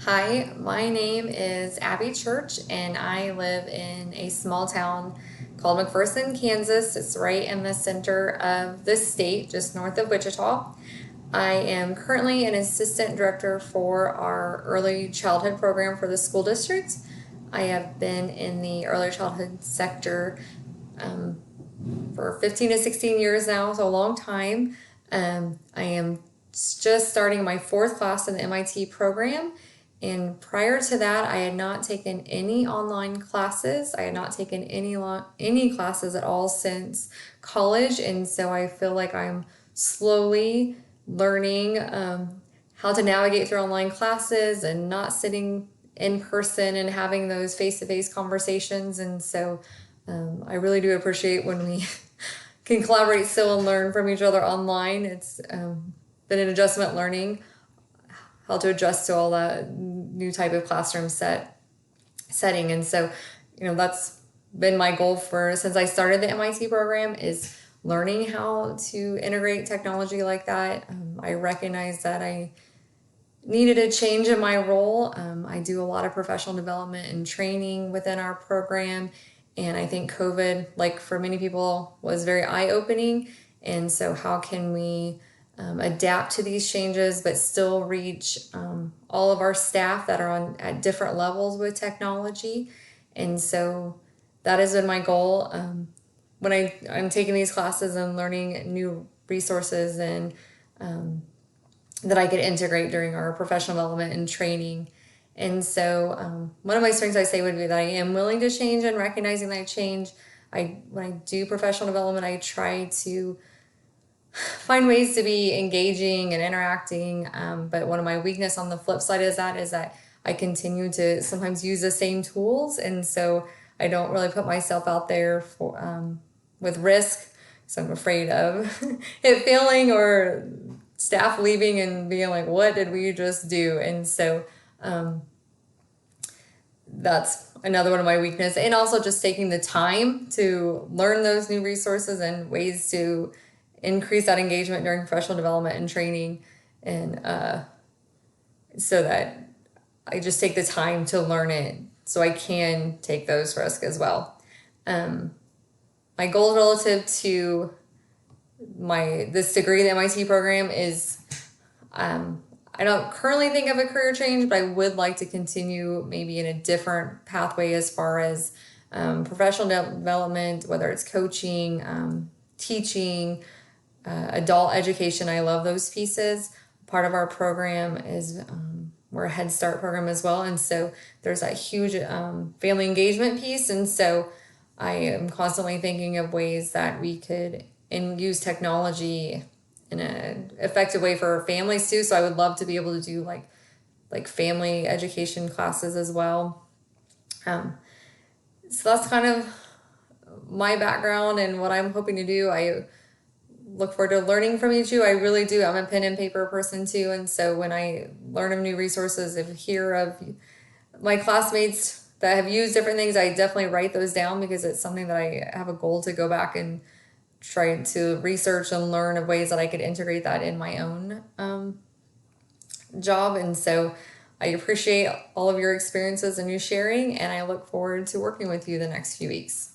Hi, my name is Abby Church, and I live in a small town called McPherson, Kansas. It's right in the center of the state, just north of Wichita. I am currently an assistant director for our early childhood program for the school district. I have been in the early childhood sector um, for 15 to 16 years now, so a long time. I am just starting my fourth class in the MIT program. And prior to that, I had not taken any online classes. I had not taken any classes at all since college. And so I feel like I'm slowly learning how to navigate through online classes and not sitting in person and having those face-to-face conversations. And so I really do appreciate when we can collaborate still and learn from each other online. It's been an adjustment learning how to adjust to all that new type of classroom setting. And so, that's been my goal for since I started the MIT program is learning how to integrate technology like that. I recognize that I needed a change in my role. I do a lot of professional development and training within our program. And I think COVID, like for many people, was very eye opening. And so, how can we adapt to these changes but still reach all of our staff that are on at different levels with technology? And so, that has been my goal. When I'm taking these classes and learning new resources and that I could integrate during our professional development and training. And so, one of my strengths I say would be that I am willing to change and recognizing that I change. When I do professional development, I try to find ways to be engaging and interacting. But one of my weakness on the flip side is that I continue to sometimes use the same tools, and so I don't really put myself out there for with risk. So I'm afraid of it failing or staff leaving and being like, what did we just do? And so that's another one of my weaknesses. And also just taking the time to learn those new resources and ways to increase that engagement during professional development and training. And so that I just take the time to learn it so I can take those risks as well. My goal relative to this degree, the MIT program, is I don't currently think of a career change, but I would like to continue maybe in a different pathway as far as professional development, whether it's coaching, teaching, adult education. I love those pieces. Part of our program is we're a Head Start program as well, and so there's that huge family engagement piece. And so I am constantly thinking of ways that we could use technology in an effective way for families too. So I would love to be able to do like family education classes as well. So that's kind of my background and what I'm hoping to do. I look forward to learning from each of you. I really do. I'm a pen and paper person too. And so when I learn of new resources, if I hear of my classmates that have used different things, I definitely write those down because it's something that I have a goal to go back and try to research and learn of ways that I could integrate that in my own job. And so I appreciate all of your experiences and you sharing, and I look forward to working with you the next few weeks.